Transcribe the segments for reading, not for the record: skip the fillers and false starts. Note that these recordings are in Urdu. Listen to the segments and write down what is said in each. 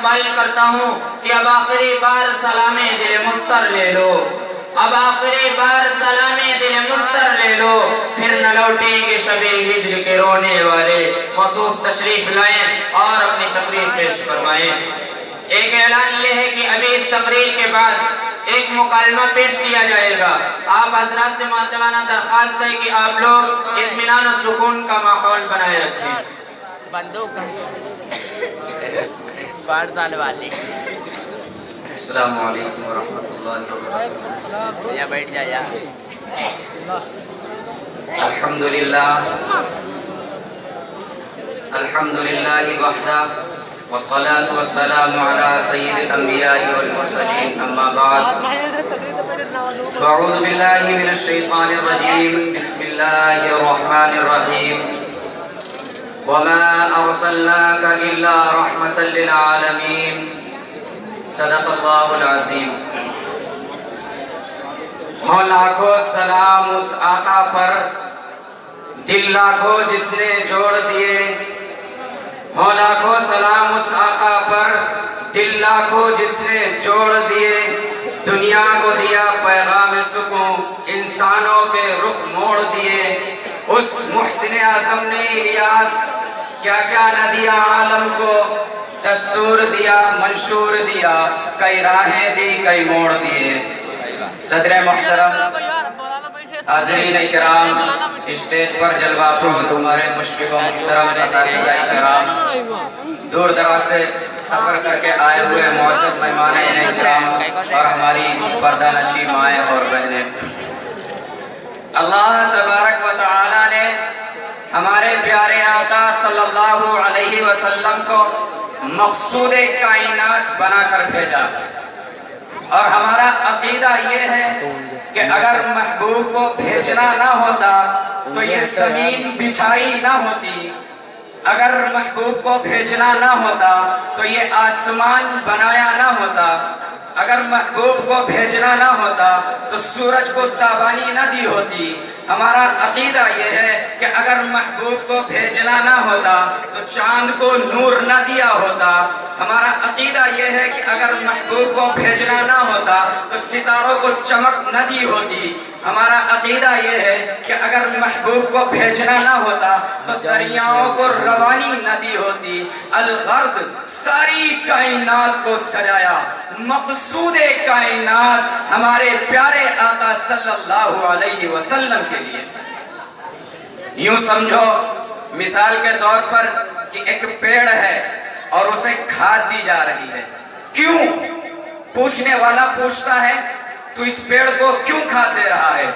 استقبال کرتا ہوں کہ اب آخری بار سلام دل مستر لے لو، اب آخری بار سلام دل مستر لے لو، پھر نہ لوٹیں گے شب ہجر کے رونے والے۔ موصوف تشریف لائیں اور اپنی تقریر پیش فرمائیں۔ ایک اعلان یہ ہے کہ ابھی اس تقریر کے بعد ایک مکالمہ پیش کیا جائے گا۔ آپ حضرات سے معتمانہ درخواست ہے کہ آپ لوگ اطمینان و سکون کا ماحول بنائے رکھیں۔ بندوق 12 سال والی السلام علیکم ورحمۃ اللہ وبرکاتہ۔ یا بیٹھ جا یا الحمدللہ وحدہ والصلاة والسلام على سید الانبیاء والمرسلین، اما بعد فاعوذ باللہ من الشیطان الرجیم، بسم اللہ الرحمن الرحیم، وما ارسلناک الا رحمتا للعالمین، صدق اللہ العظیم۔ ہوں لاکھوں سلام اس آقا پر، دل لاکھوں جس نے جوڑ دیے، ہوں لاکھوں سلام اس آقا پر، دل لاکھوں جس نے جوڑ دیے، دنیا کو دیا پیغام سکون، انسانوں کے رخ موڑ دیے۔ اس محسن اعظم نے الیاس کیا کیا نہ دیا عالم کو، دستور دیا منشور دیا، کئی راہیں دی کئی موڑ دیے۔ صدر محترم، حاضرین اکرام، اسٹیج پر جلوہ افروز ہمارے مشفق و محترم اساتذہ اکرام، دور دراز سے سفر کر کے آئے ہوئے معزز مہمان اکرام اور ہماری پردہ نشین مائیں اور بہنیں، اللہ تبارک و تعالی نے ہمارے پیارے آقا صلی اللہ علیہ وسلم کو مقصود کائنات بنا کر بھیجا، اور ہمارا عقیدہ یہ ہے کہ اگر محبوب کو بھیجنا نہ ہوتا تو یہ زمین بچھائی نہ ہوتی، اگر محبوب کو بھیجنا نہ ہوتا تو یہ آسمان بنایا نہ ہوتا، اگر محبوب کو بھیجنا نہ ہوتا تو سورج کو تابانی نہ دی ہوتی۔ ہمارا عقیدہ یہ ہے کہ اگر محبوب کو بھیجنا نہ ہوتا تو چاند کو نور نہ دیا ہوتا، ہمارا عقیدہ یہ ہے کہ اگر محبوب کو بھیجنا نہ ہوتا تو ستاروں کو چمک نہ دی ہوتی، ہمارا عقیدہ یہ ہے کہ اگر محبوب کو بھیجنا نہ ہوتا تو دریاؤں کو روانی نہ دی ہوتی۔ الغرض ساری کائنات کو سجایا، مقصود کائنات ہمارے پیارے آقا صلی اللہ علیہ وسلم کے لیے۔ یوں سمجھو مثال کے طور پر کہ ایک پیڑ ہے اور اسے کھاد دی جا رہی ہے، کیوں؟ پوچھنے والا پوچھتا ہے تو اس پیڑ کو کیوں کھاد دے رہا ہے؟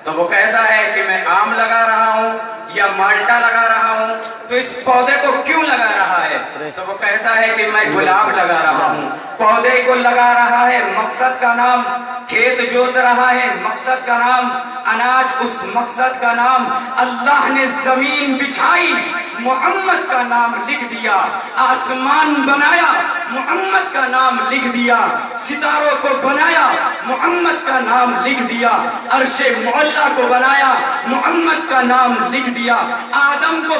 تو وہ کہتا ہے کہ میں آم لگا رہا ہوں یا مالٹا لگا رہا ہوں، تو اس پودے کو کیوں لگا رہا ہے؟ تو وہ کہتا ہے کہ میں گلاب لگا رہا ہوں۔ پودے کو لگا رہا ہے، مقصد کا نام، کھیت جوت رہا ہے، مقصد کا نام، اناج اس مقصد کا نام۔ اللہ نے زمین بچھائی، محمد کا نام لکھ دیا، آسمان بنایا، محمد کا نام لکھ دیا، ستاروں کو بنایا، محمد کا نام لکھ دیا، عرش معلیٰ کو بنایا، محمد کا نام لکھ دیا، آدم کو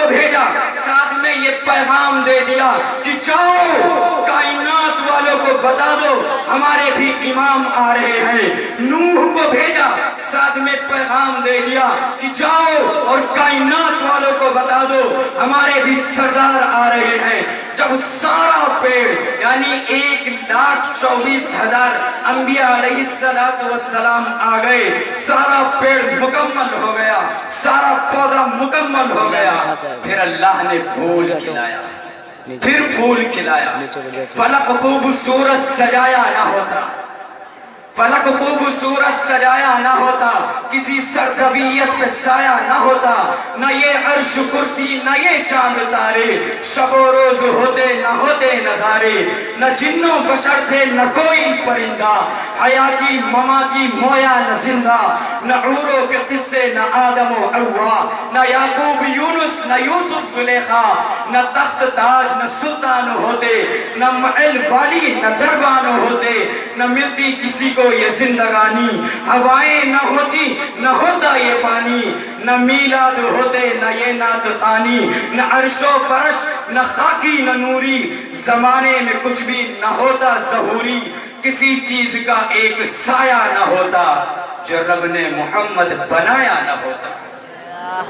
بھیجا، ساتھ میں یہ پیغام دے دیا کہ جاؤ کائنات والوں کو بتا دو ہمارے بھی امام آ رہے ہیں۔ نوح کو بھیجا، ساتھ میں پیغام دے دیا کہ جاؤ اور کائنات والوں کو بتا دو ہمارے بھی سردار آ رہے ہیں۔ جب سارا پیڑ یعنی 1,24,000 انبیاء علیہ السلام آ گئے، سارا پیڑ مکمل ہو گیا، سارا پودا مکمل ہو گیا، پھر اللہ نے پھول کھلایا، فلک خوبصورت سجایا نہ ہوتا، فلک خوبصورت سجایا نہ ہوتا، کسی سرکویت پہ سایہ نہ ہوتا، نہ یہ عرش کرسی نہ یہ چاند تارے، شب و روز ہوتے نہ ہوتے نظارے، نہ جنوں بشر تھے نہ کوئی پرندہ، حیاتی مماتی مویا نہ زندہ، نہ عوروں کے قصے نہ آدم و حوا، نہ یعقوب یونس نہ یوسف زلیخا، نہ تخت تاج نہ سلطان ہوتے، نہ محل والی نہ دربان ہوتے، نہ ملتی کسی کو یہ زندگانی، ہوائیں نہ ہوتی نہ ہوتا یہ پانی، نہ میلاد ہوتے نہ یہ نعت خوانی، نہ عرش و فرش نہ خاکی نہ نوری، زمانے میں کچھ بھی نہ ہوتا ظہوری، کسی چیز کا ایک سایہ نہ ہوتا جو رب نے محمد بنایا نہ ہوتا،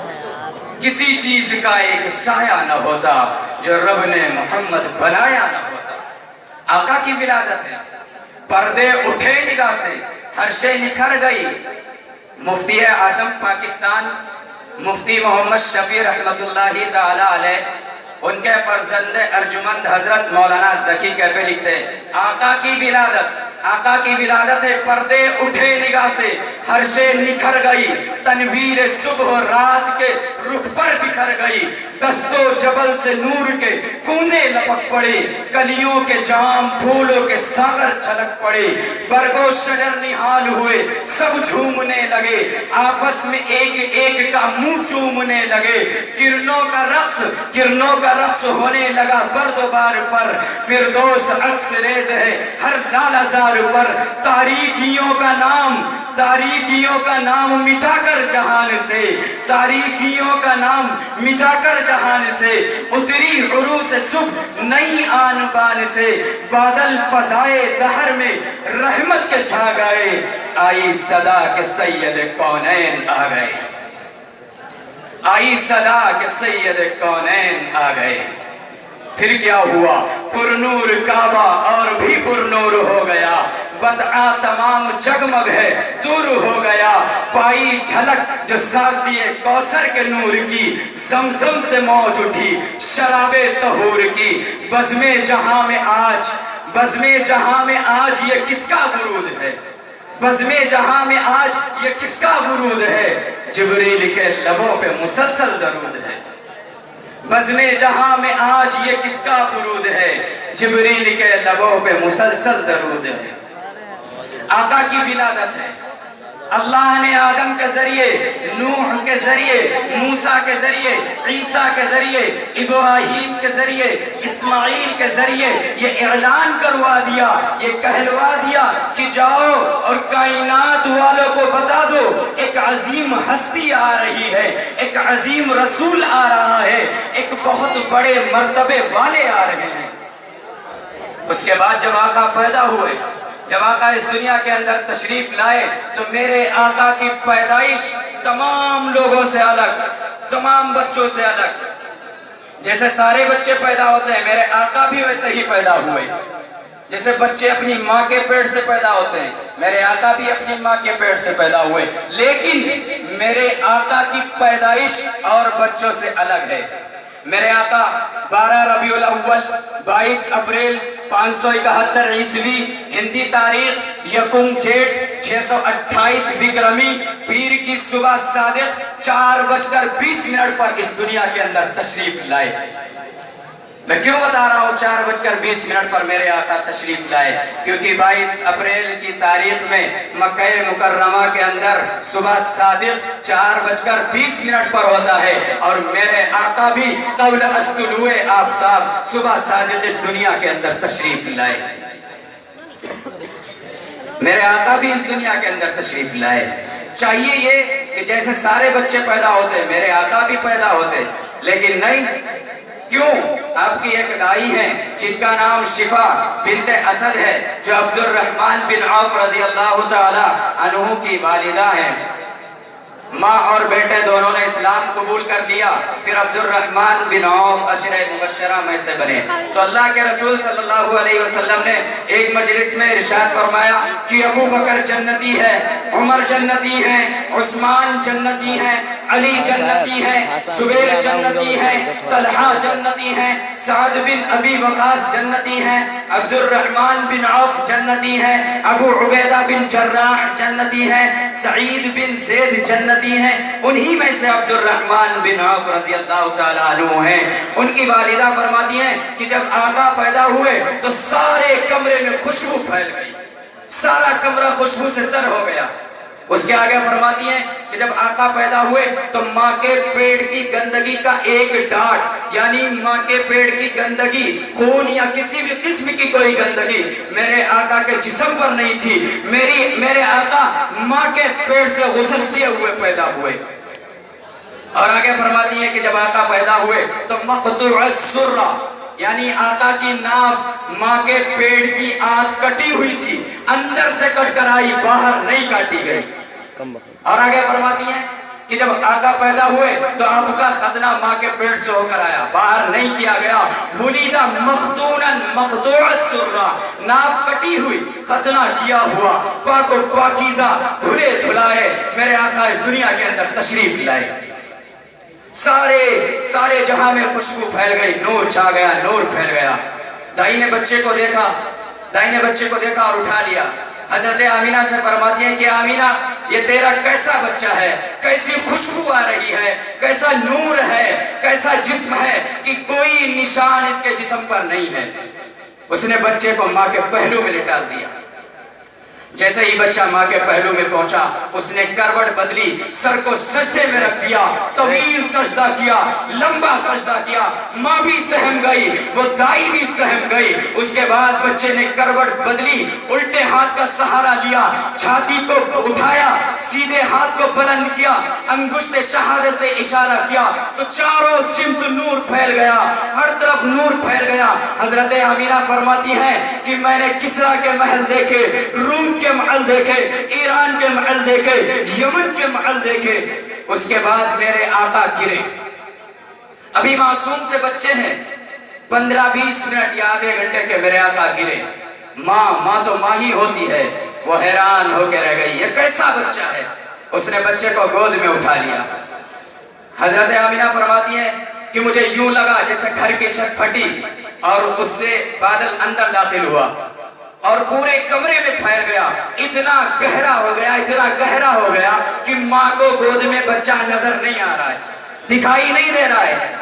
کسی چیز کا ایک سایہ نہ ہوتا جو رب نے محمد بنایا نہ ہوتا۔ آقا کی ولادت ہے، پردے اٹھے نگاہ سے، ہر شے نکھر گئی۔ مفتی اعظم پاکستان مفتی محمد شفیع رحمت اللہ تعالی علیہ، ان کے فرزند ارجمند حضرت مولانا ذکی کیفی لکھتے ہیں آقا کی ولادت ہے، پردے اٹھے نگاہ سے، ہر شے نکھر گئی، تنویر صبح و رات کے رخ پر بکھر گئی، دست و جبل سے نور کے کوندے لپک پڑے، کلیوں کے جام پھولوں کے ساغر چھلک پڑے، برگ و شجر نہال ہوئے، سب جھومنے لگے، آپس میں ایک ایک کا منہ چومنے لگے، کرنوں کا رقص ہونے لگا برد و بار پر، فردوس عکس ریز ہے ہر لالہ زار پر، تاریکیوں کا نام مٹا کر جہان سے، تاریکیوں کا نام مٹا کر جہان سے، اتری عروس صبح نئی آن بان سے، بادل فضائے دہر میں رحمت کے چھا گئے، آئی صدا کہ سید کونین آ گئے، آئی صدا کہ سید کونین آ گئے۔ پھر کیا ہوا؟ پرنور کعبہ اور بھی پرنور ہو گیا، بدعا تمام جگمگ ہے دور ہو گیا، پائی جھلک جو ساقی کوثر کے نور کی، زمزم سے موج اٹھی شراب طہور کی، بزم جہاں میں آج یہ کس کا ورود ہے، بزم جہاں میں آج یہ کس کا ورود ہے، جبریل کے لبوں پہ مسلسل درود ہے، بزم جہاں میں آج یہ کس کا ورود ہے، جبریل کے لبوں پہ مسلسل درود ہے۔ آقا کی ولادت ہے، اللہ نے آدم کے ذریعے، نوح کے ذریعے، موسیٰ کے ذریعے، عیسیٰ کے ذریعے، ابراہیم کے ذریعے، اسماعیل کے ذریعے یہ اعلان کروا دیا، یہ کہلوا دیا کہ جاؤ اور کائنات والوں کو بتا دو ایک عظیم ہستی آ رہی ہے، ایک عظیم رسول آ رہا ہے، ایک بہت بڑے مرتبے والے آ رہے ہیں۔ اس کے بعد جب آقا پیدا ہوئے، جب آقا اس دنیا کے اندر تشریف لائے تو میرے آقا کی پیدائش تمام لوگوں سے الگ، تمام بچوں سے الگ، جیسے سارے بچے پیدا ہوتے ہیں میرے آقا بھی ویسے ہی پیدا ہوئے، جیسے بچے اپنی ماں کے پیٹ سے پیدا ہوتے ہیں میرے آقا بھی اپنی ماں کے پیٹ سے پیدا ہوئے، لیکن میرے آقا کی پیدائش اور بچوں سے الگ ہے۔ میرے آقا 12 ربیع الاول 22 اپریل 571 عیسوی ہندی تاریخ، یکم جیٹ 628 وکرمی، پیر کی صبح صادق 4:20 پر اس دنیا کے اندر تشریف لائے۔ میں کیوں بتا رہا ہوں 4:20 پر میرے آقا تشریف لائے؟ کیونکہ 22 اپریل کی تاریخ میں مکہ مکرمہ کے اندر صبح صادق 4:20 پر ہوتا ہے، اور میرے آقا بھی قبل از طلوع آفتاب صبح صادق اس دنیا کے اندر تشریف لائے۔ میرے آقا بھی اس دنیا کے اندر تشریف لائے۔ چاہیے یہ کہ جیسے سارے بچے پیدا ہوتے میرے آقا بھی پیدا ہوتے، لیکن نہیں۔ کیوں؟ آپ کی ایک دائی ہیں جن کا نام شفا بنت اسد ہے، جو عبد الرحمن بن عوف رضی اللہ تعالی عنہ کی والدہ ہیں۔ ماں اور بیٹے دونوں نے اسلام قبول کر لیا، پھر عبد الرحمن بن عوف عشرہ مبشرہ میں سے بنے۔ تو اللہ کے رسول صلی اللہ علیہ وسلم نے ایک مجلس میں ارشاد فرمایا کہ ابو بکر جنتی ہے، عمر جنتی ہیں، عثمان جنتی ہیں، علی جنتی ہیں، زبیر جنتی ہیں، طلحہ جنتی ہیں، سعد بن ابی وقاص جنتی ہیں، عبد الرحمن بن عوف جنتی ہیں، ابو عبیدہ بن جراح جنتی ہیں، سعید بن زید جنتی ہیں. انہی میں سے عبد الرحمن بن عوف رضی اللہ تعالیٰ عنہ ہیں. ان کی والدہ فرماتی ہیں کہ جب آقا پیدا ہوئے تو سارے کمرے میں خوشبو پھیل گئی، سارا کمرہ خوشبو سے تر ہو گیا. اس کے آگے فرماتی ہیں کہ جب آقا پیدا ہوئے تو ماں کے پیٹ کی گندگی کا ایک ڈاٹ، یعنی ماں کے پیٹ کی گندگی، خون یا کسی بھی قسم کی کوئی گندگی میرے آقا کے جسم پر نہیں تھی. میرے آقا ماں کے پیٹ سے غسل کیے ہوئے پیدا ہوئے. اور آگے فرماتی ہیں کہ جب آقا پیدا ہوئے تو مقطوع السرہ، یعنی آقا کی ناف ماں کے پیٹ کی آنت کٹی ہوئی تھی، اندر سے کٹ کر آئی، باہر نہیں کاٹی گئی. اور آگے فرماتی ہیں کہ جب آقا پیدا ہوئے تو آپ کا ختنہ ماں کے پیٹ سے ہو کر آیا، باہر نہیں کیا گیا. ولیدہ مختونا مقطوع السرہ، ناف کٹی ہوئی، ختنہ کیا ہوا، پاک و پاکیزہ، دھلے دھلائے میرے آقا اس دنیا کے اندر تشریف لائے. سارے جہاں میں خوشبو پھیل گئی، نور چھا گیا، نور پھیل گیا. دائی نے بچے کو دیکھا اور اٹھا لیا. حضرت آمینہ سے فرماتی ہیں کہ آمینہ یہ تیرا کیسا بچہ ہے، کیسی خوشبو آ رہی ہے، کیسا نور ہے، کیسا جسم ہے کہ کوئی نشان اس کے جسم پر نہیں ہے. اس نے بچے کو ماں کے پہلو میں لٹا دیا. جیسے ہی بچہ ماں کے پہلو میں پہنچا اس نے کروٹ بدلی، سر کو سجدے میں رکھ دیا، طویل سجدہ کیا، لمبا سجدہ کیا. ماں بھی سہم گئی، وہ دائی بھی سہم گئی. اس کے بعد بچے نے کروٹ بدلی، الٹے ہاتھ کا سہارا لیا، چھاتی کو اٹھایا، سیدھے ہاتھ کو بلند کیا، انگشت شہادت سے اشارہ کیا تو چاروں سمت نور پھیل گیا، ہر طرف نور پھیل گیا. حضرت آمینہ فرماتی ہیں کہ میں نے کسریٰ کے محل دیکھے، روم کے محل دیکھے، ایران کے محل دیکھے، یمن کے محل دیکھے. اس کے بعد میرے آقا گرے. ابھی معصوم سے بچے ہیں، 15-20 منٹ یا آدھے گھنٹے کے میرے آقا گرے. ماں تو ماں ہی ہوتی ہے، وہ حیران ہو کے رہ گئی، یہ کیسا بچہ ہے. اس نے بچے کو گود میں اٹھا لیا. حضرت آمینہ فرماتی ہیں کہ مجھے یوں لگا جیسے گھر کی چھت پھٹی اور اس سے بادل اندر داخل ہوا اور پورے کمرے میں پھیل گیا. اتنا گہرا ہو گیا کہ ماں کو گود میں بچہ نظر نہیں آ رہا ہے، دکھائی نہیں دے رہا ہے.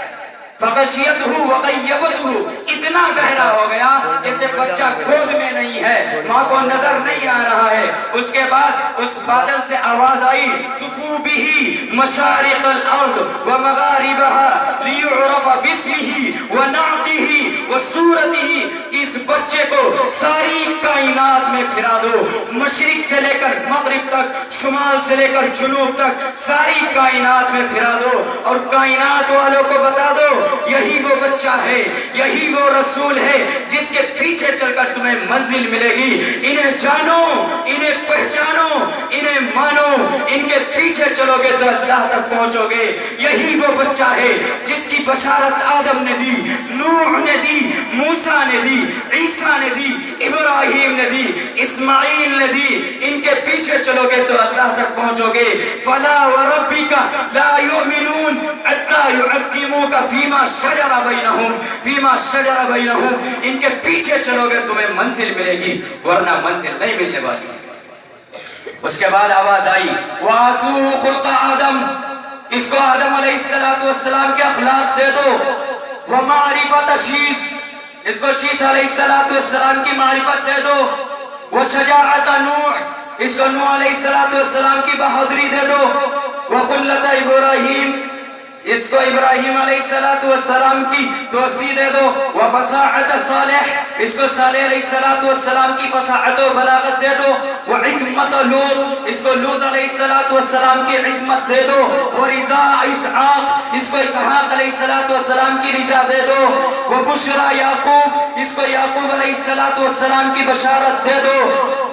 فغشیتہ وغیبتہ، اتنا گہرا ہو گیا جیسے بچہ گود میں نہیں ہے، ماں کو نظر نہیں آ رہا ہے. اس کے بعد اس بادل سے آواز آئی، طفو بہ مشارق الارض ومغاربها لیعرف باسمہ ونعتہ وصورتہ، کہ اس بچے کو ساری کائنات میں پھرا دو، مشرق سے لے کر مغرب تک، شمال سے لے کر جنوب تک، ساری کائنات میں پھرا دو اور کائنات والوں کو بتا دو یہی وہ بچہ ہے، یہی وہ رسول ہے جس کے پیچھے چل کر تمہیں منزل ملے گی. انہیں جانو، انہیں پہچانو، انہیں مانو، ان کے پیچھے چلو گے تو اللہ تک پہنچو گے. یہی وہ بچہ ہے جس کی بشارت آدم نے دی، نوح نے دی، موسیٰ نے دی، عیسیٰ نے دی، ابراہیم نے دی، اسماعیل نے دی. ان کے پیچھے چلو گے تو اللہ تک پہنچو گے. فلا وربک لا یؤمنون حتی یحکموک فیما شجر بینہم، ان کے پیچھے چلو گے تمہیں منزل ملے گی ورنہ منزل نہیں ملنے والی. اس کے بعد آواز آئی، وَآتُوهُ خُلْقَ آدم، اس کو آدم علیہ السلام کے اخلاق دے دو. وَمَعْرِفَةَ شیش، اس کو شیش علیہ السلام کی معرفت دے دو. وَشَجَاعَةَ نوح، اس کو نوح علیہ السلام کی بہادری دے دو. وَقُلَّةَ ابراہیم، اس کو ابراہیم علیہ السلام کی دوستی دے دو. وفصاحت صالح، اس کو صالح علیہ السلام کی فصاحت و بلاغت دے دو. وحکمت لوط، اس کو لوط علیہ السلام کی حکمت دے دو. ورضا اسحاق، اس کو اسحاق علیہ السلام کی رضا دے دو. وبشرا یعقوب، اس کو یعقوب علیہ السلام کی بشارت دے دو.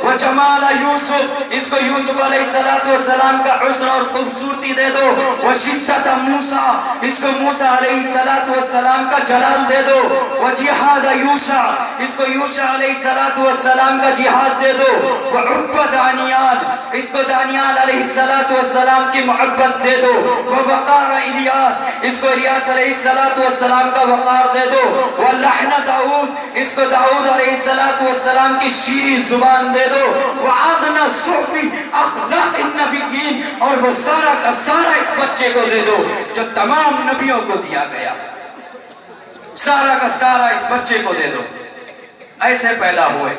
وہ جمال یوسف، اس کو یوسف علیہ السلام کا حسن اور خوبصورتی دے دو، وہ شدت موسیٰ، اس کو موسیٰ علیہ السلام کا جلال دے دو، وہ جہاد یوشع، اس کو یوشع علیہ السلام کا جہاد دے دو، وہ حب دانیال، اس کو دانیال علیہ السلام کی محبت دے دو، وہ وقار الیاس، اس کو الیاس علیہ السلام کا وقار دے دو، وہ لحن داؤد، اس کو داؤد علیہ السلام کی شیریں زبان دے دو، وہ اغنى صحفی اخلاق النبیین، اور وہ سارا کا سارا اس بچے کو دے دو جو تمام نبیوں کو دیا گیا، سارا کا سارا اس بچے کو دے دو۔ ایسے پیدا ہوئے،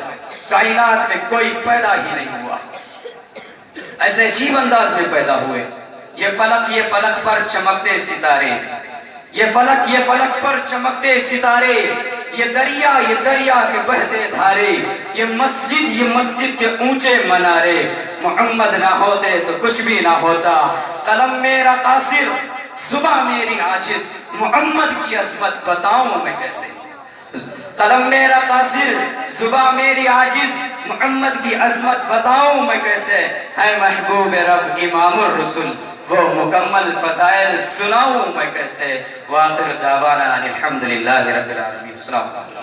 کائنات میں کوئی پیدا ہی نہیں ہوا، ایسے عجیب انداز میں پیدا ہوئے۔ یہ فلک پر چمکتے ستارے، یہ فلک پر چمکتے ستارے، یہ دریا کے بہتے دھارے، یہ مسجد کے اونچے منارے، محمد نہ ہوتے تو کچھ بھی نہ ہوتا، قلم میرا قاصر زباں میری عاجز، محمد کی عظمت بتاؤں میں کیسے، قلم میرا قاصر زباں میری عاجز، محمد کی عظمت بتاؤں میں کیسے، ہے محبوب رب امام الرسل، وہ مکمل فضائل سناؤں میں کیسے۔ وآخر دعوانا الحمدللہ رب العالمین۔ السلام علیکم۔